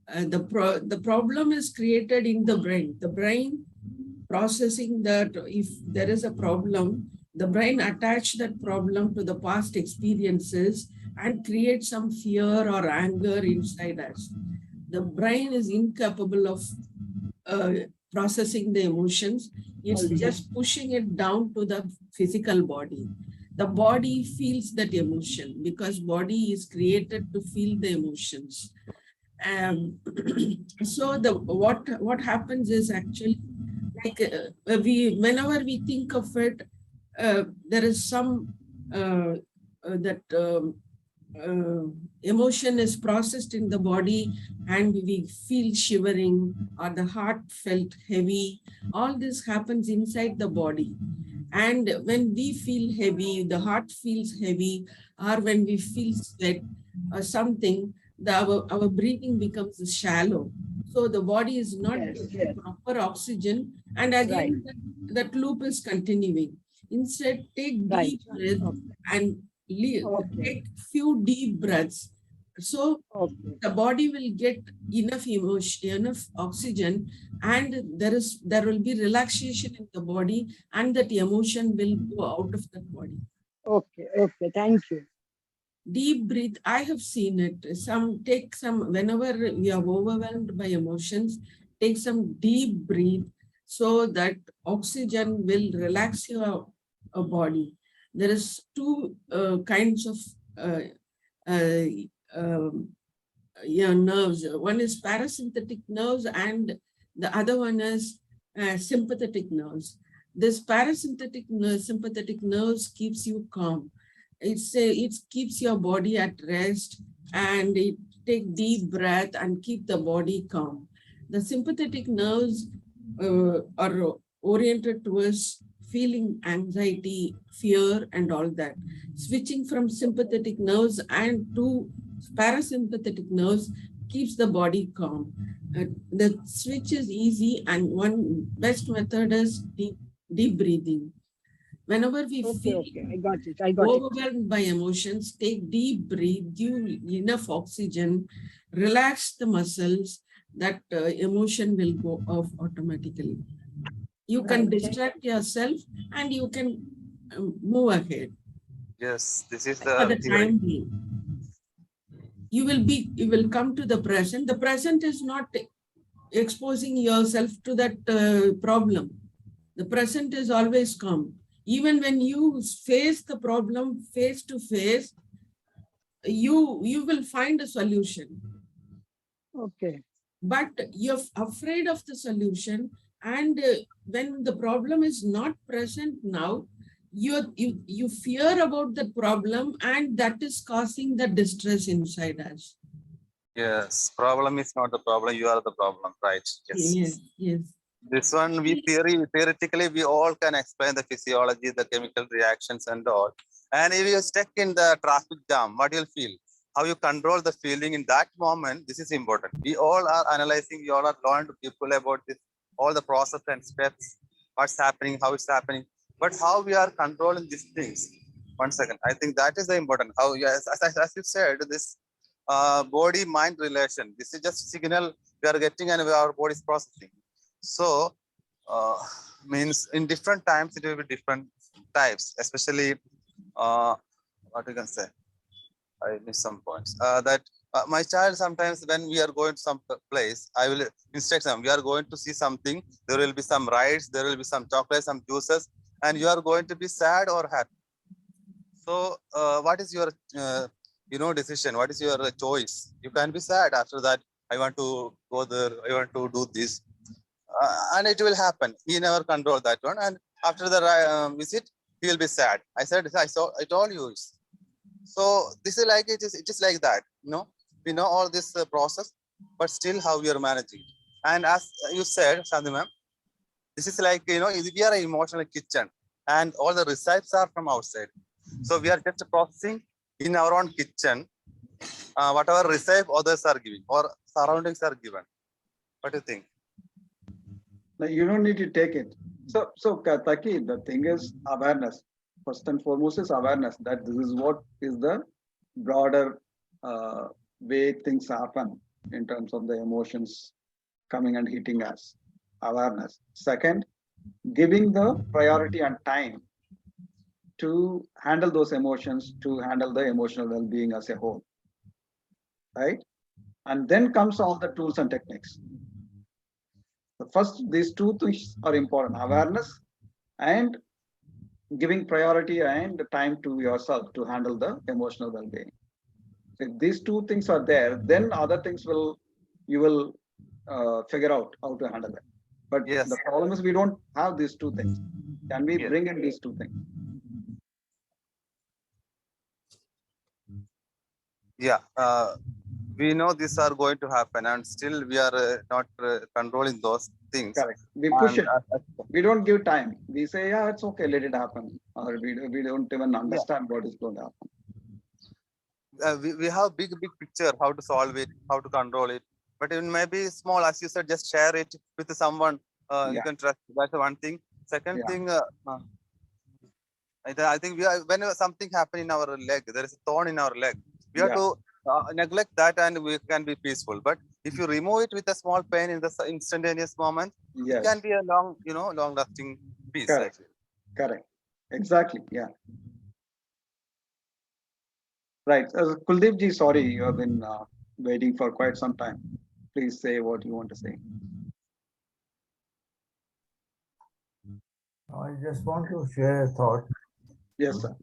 The problem is created in the brain. The brain processing that if there is a problem, the brain attach that problem to the past experiences and create some fear or anger inside us. The brain is incapable of processing the emotions. It's just pushing it down to the physical body. The body feels that emotion because body is created to feel the emotions. So what happens is actually like whenever we think of it, there is some that emotion is processed in the body and we feel shivering or the heart felt heavy. All this happens inside the body. And when we feel heavy, the heart feels heavy, or when we feel sweat or something, our breathing becomes shallow. So the body is not getting proper oxygen. And again, that loop is continuing. Instead, take deep breath and take few deep breaths. So the body will get enough emotion, enough oxygen, and there will be relaxation in the body, and that emotion will go out of the body. Okay, okay, thank you. Deep breathe, I have seen it. Take some, whenever you are overwhelmed by emotions, take some deep breath so that oxygen will relax your body. There is two kinds of nerves. One is parasympathetic nerves and the other one is sympathetic nerves. This sympathetic nerves keeps you calm. It keeps your body at rest, and it take deep breath and keep the body calm. The sympathetic nerves are oriented towards feeling anxiety, fear, and all that. Switching from sympathetic nerves and to parasympathetic nerves keeps the body calm. The switch is easy, and one best method is deep breathing. Whenever we feel I got it. overwhelmed by emotions, take deep breath, give enough oxygen, relax the muscles, that emotion will go off automatically. You can distract yourself and you can move ahead. Yes, this is For the the time being. You will come to the present. The present is not exposing yourself to that problem. The present is always calm. Even when you face the problem face to face, you will find a solution. Okay. But you're afraid of the solution, and when the problem is not present now, you fear about the problem, and that is causing the distress inside us. yes, problem is not the problem, you are the problem, right? Yes, yes. This one we theoretically we all can explain the physiology, the chemical reactions and all. And if you're stuck in the traffic jam, what you'll feel? How you control the feeling in that moment, this is important. We all are analyzing, we all are learned people about this, all the process and steps, what's happening, how it's happening. But how we are controlling these things. 1 second. I think that is the important. How, yes, as you said, this body-mind relation. This is just signal we are getting and our body is processing. So, means in different times it will be different types, especially what you can say. I missed some points. That My child sometimes when we are going to some place, I will instruct them. We are going to see something. There will be some rides. There will be some chocolates, some juices, and you are going to be sad or happy. So, what is your decision? What is your choice? You can be sad after that. I want to go there. I want to do this, and it will happen. He never control that one. And after the visit, he will be sad. I said, I told you. So this is like it is like that. We know all this process, but still how we are managing. And as you said, Sandhi ma'am, this is like we are an emotional kitchen, and all the recipes are from outside. So we are just processing in our own kitchen whatever recipe others are giving or surroundings are given. What do you think? No, you don't need to take it. So Taki, the thing is awareness. First and foremost is awareness that this is what is the broader way things happen in terms of the emotions coming and hitting us. Awareness. Second, giving the priority and time to handle those emotions, to handle the emotional well-being as a whole, right? And then comes all the tools and techniques. The first, these two things are important: awareness and giving priority and time to yourself to handle the emotional well-being. If these two things are there, then other things you will figure out how to handle it. But Yes. the problem is we don't have these two things. Can we Yes. bring in these two things? Yeah. We know these are going to happen, and still we are not controlling those things. Correct. We push And, it. We don't give time. We say, yeah, it's okay, let it happen. Or we don't even understand what is going to happen. we have big picture how to solve it, how to control it, but it may be small, as you said, just share it with someone you Yeah. can trust. That's one thing. Second Yeah. thing, I think we are, when something happen in our leg, there is a thorn in our leg, we have Yeah. to neglect that and we can be peaceful. But if you remove it with a small pain in the instantaneous moment, it Yes. can be a long lasting peace. Correct. Actually. Correct. Exactly. Yeah. Right. Kuldeep ji, sorry, you have been waiting for quite some time. Please say what you want to say. I just want to share a thought. Yes, sir.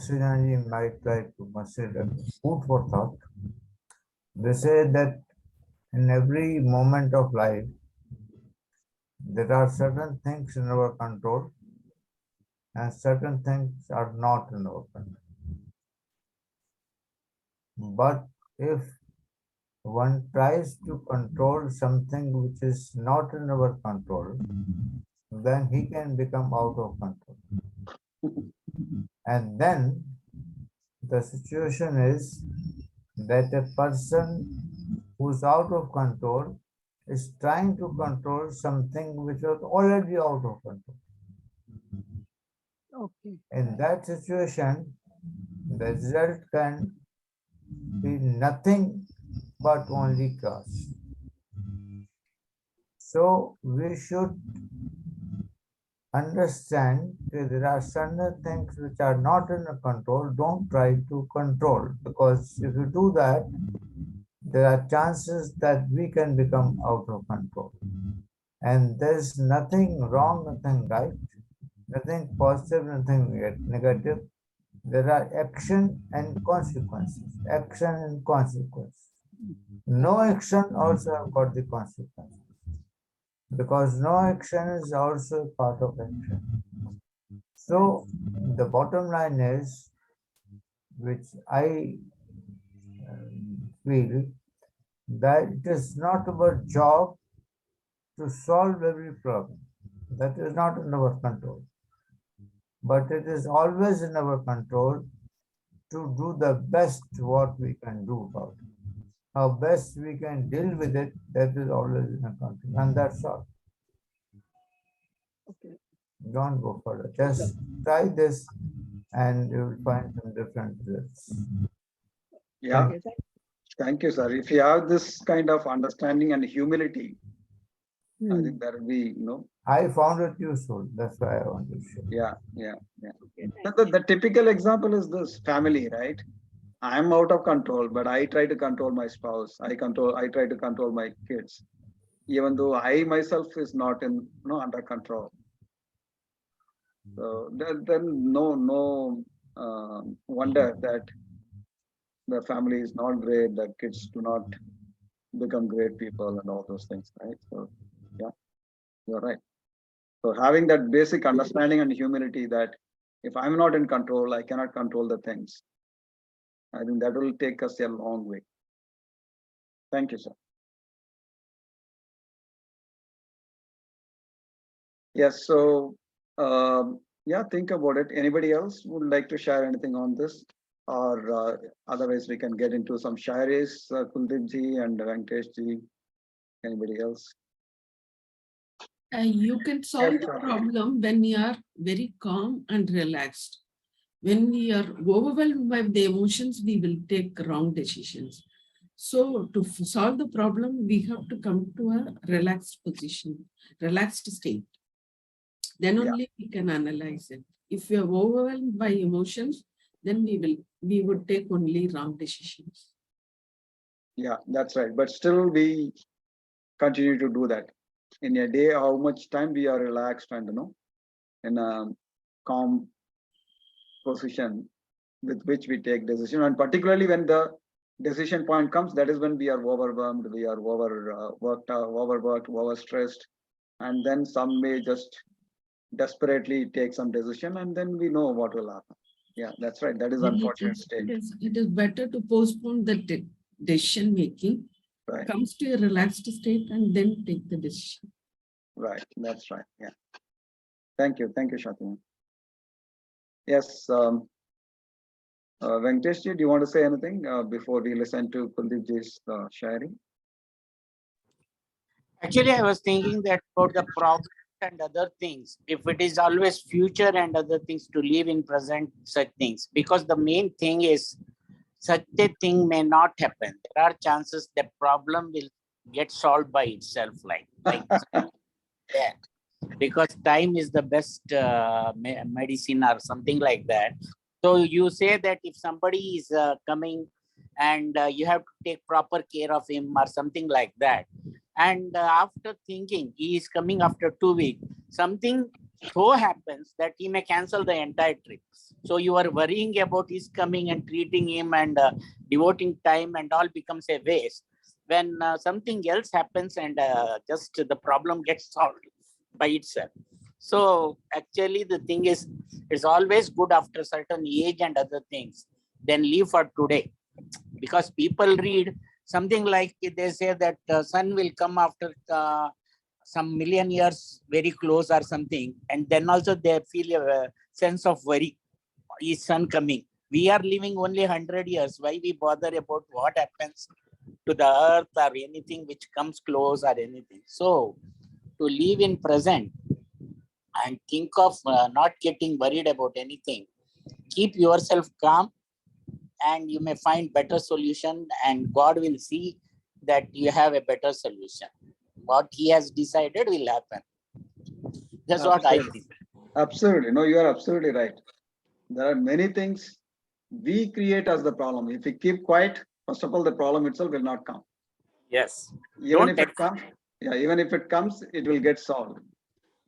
Srinanji might like to consider food for thought. They say that in every moment of life, there are certain things in our control and certain things are not in our control. But if one tries to control something which is not in our control, then he can become out of control. And then the situation is that a person who's out of control is trying to control something which was already out of control. Okay. In that situation, the result can be nothing but only chaos. So we should understand that there are certain things which are not in our control. Don't try to control, because if you do that, there are chances that we can become out of control. And there's nothing wrong, nothing right, nothing positive, nothing negative. There are action and consequences. Action and consequence. No action also have got the consequences, because no action is also part of action. So the bottom line is, which I feel, that it is not our job to solve every problem. That is not in our control. But it is always in our control to do the best what we can do about it. How best we can deal with it, that is always in our control. And that's all. Okay. Don't go further. Just try this and you will find some different results. Yeah. Okay. Thank you, sir. If you have this kind of understanding and humility, I Hmm. think that will be, I found it useful. That's why I want to share. yeah, yeah, yeah. Okay. The typical example is this family, right? I'm out of control, but I try to control my spouse. I try to control my kids, even though I myself is not under control. So then no wonder that the family is not great, the kids do not become great people and all those things, right? So yeah, you're right. So having that basic understanding and humility that if I'm not in control, I cannot control the things. I think that will take us a long way. Thank you, sir. Yes, so yeah, think about it. Anybody else would like to share anything on this? Or otherwise we can get into some shaires, Kuldeep ji and Venkatesh ji. Anybody else? You can solve the sure. problem when you are very calm and relaxed. When we are overwhelmed by the emotions, we will take wrong decisions. So to solve the problem, we have to come to a relaxed position, relaxed state. Then only we can analyze it. If we are overwhelmed by emotions, then we would take only wrong decisions. Yeah, that's right. But still we continue to do that. In a day, how much time we are relaxed and in a calm position with which we take decision, and particularly when the decision point comes, that is when we are overwhelmed, we are overworked, overstressed, and then some may just desperately take some decision, and then we know what will happen. Yeah, that's right. That is Then unfortunate state. it is better to postpone the decision making, Right. comes to a relaxed state, and then take the decision. Right. That's right. Yeah. Thank you, Shakti. Yes. Venkatesh, do you want to say anything before we listen to Kuldeep ji's sharing? Actually, I was thinking that about the progress and other things. If it is always future and other things, to live in present such things, because the main thing is such a thing may not happen. There are chances the problem will get solved by itself, like yeah. Because time is the best medicine or something like that. So you say that if somebody is coming and you have to take proper care of him or something like that. And after thinking he is coming after 2 weeks, something so happens that he may cancel the entire trip. So you are worrying about his coming and treating him and devoting time and all becomes a waste. When something else happens and just the problem gets solved by itself. So actually the thing is, it's always good after certain age and other things, then leave for today. Because people read something like they say that sun will come after some million years very close or something. And then also they feel a sense of worry. Is sun coming? We are living only 100 years. Why we bother about what happens to the earth or anything which comes close or anything? So to live in present and think of not getting worried about anything. Keep yourself calm and you may find better solution, and God will see that you have a better solution. What he has decided will happen. That's what I think. Absolutely. No, you are absolutely right. There are many things we create as the problem. If we keep quiet, first of all, the problem itself will not come. Yes. Even if it comes, even if it comes, it will get solved.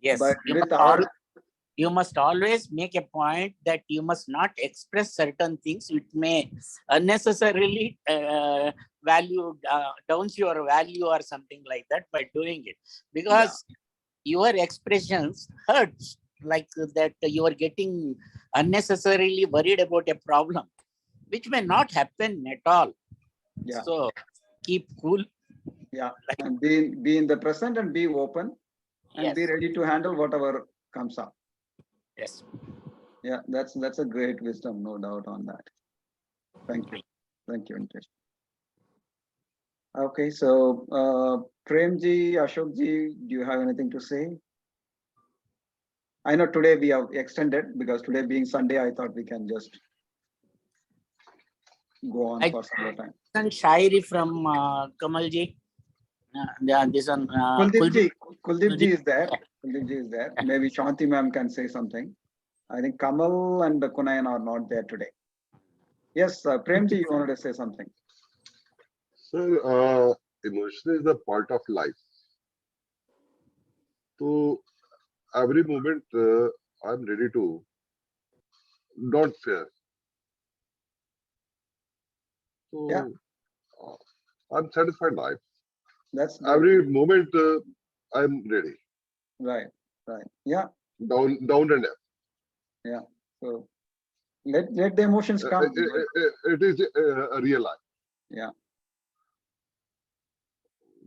Yes. But You must always make a point that you must not express certain things which may unnecessarily value downs your value or something like that by doing it, because your expressions hurts, like that you are getting unnecessarily worried about a problem which may not happen at all. Yeah. So keep cool. Yeah, and be in the present and be open and be ready to handle whatever comes up. Yes. Yeah, that's a great wisdom, no doubt on that. Thank you, Venkatesh. Okay, so Premji, Ashokji, do you have anything to say? I know today we have extended because today being Sunday, I thought we can just go on for some more time. And Shairi from Kamalji. This one. Kuldeep ji is there. Kuldeep ji is there. Maybe Shanti ma'am can say something. I think Kamal and Kunayan are not there today. Yes, Premji, you wanted to say something. Sir, emotion is a part of life. So every moment I'm ready to, don't fear. So Yeah. I'm satisfied life. That's good. Every moment I'm ready. Right. Yeah. Down and up. So let the emotions come. It is a real life. Yeah.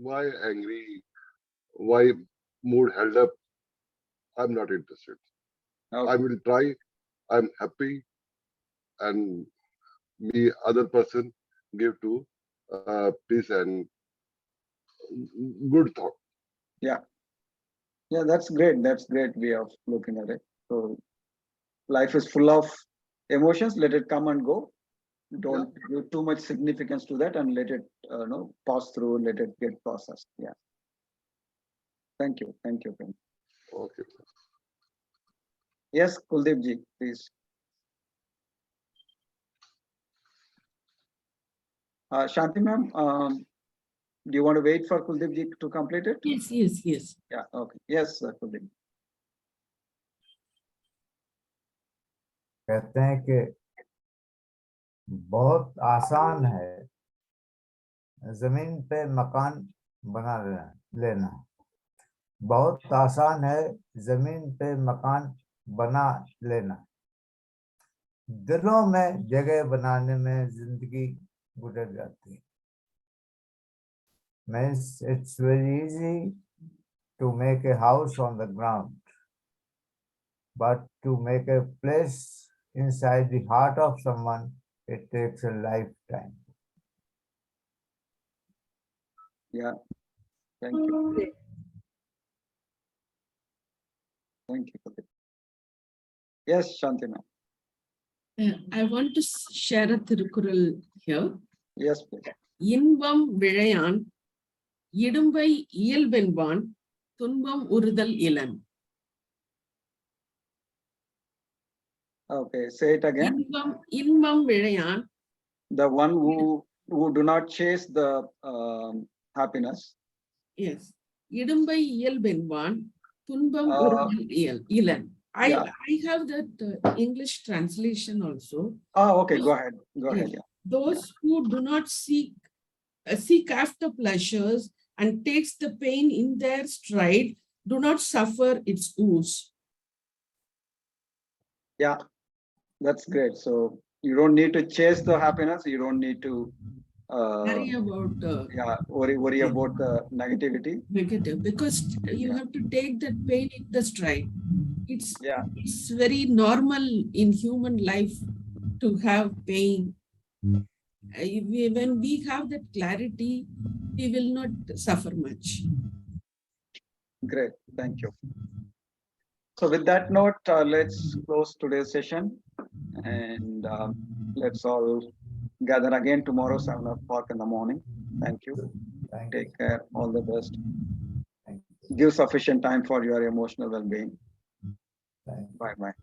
Why angry? Why mood held up? I'm not interested. I Okay. will try. I'm happy, and me other person give to peace and good thought. Yeah, that's great. That's great way of looking at it. So life is full of emotions. Let it come and go. Don't give too much significance to that, and let it pass through. Let it get processed. Yeah. Thank you. Thank you. Okay. Yes, Kuldeep ji, please. Shanti ma'am, do you want to wait for Kuldeep ji to complete it? Yes. Yeah. Okay. Yes, Kuldeep. कहते हैं कि बहुत आसान है जमीन पे मकान बना लेना, बहुत आसान है जमीन पे मकान बना लेना, दिलों में जगह बनाने में जिंदगी गुजर जाती है. Means it's very easy to make a house on the ground, but to make a place inside the heart of someone, it takes a lifetime. Yeah. Thank you. Thank you, Kuldeep. Yes, Shanti ma'am. I want to share a Thirukural here. Yes, please. இன்பம் விழையான் இடும்பை இயல்பென்பான் துன்பம் உறுதல் இலன். Okay, say it again. இன்பம் விழையான். The one who do not chase the happiness. Yes. இடும்பை இயல்பென்பான் துன்பம் உறுதல் இலன். I have that English translation also. Okay, go ahead. Yeah. Those who do not seek after pleasures and takes the pain in their stride do not suffer its ooze. Yeah, that's great. So you don't need to chase the happiness. You don't need to worry about worry about the negativity. Negative, because you have to take that pain in the stride. It's very normal in human life to have pain. When we have that clarity, we will not suffer much. Great, thank you. So with that note, let's close today's session, and let's all gather again tomorrow 7 o'clock in the morning. Thank you. Take care. All the best. Give sufficient time for your emotional well-being. Bye-bye.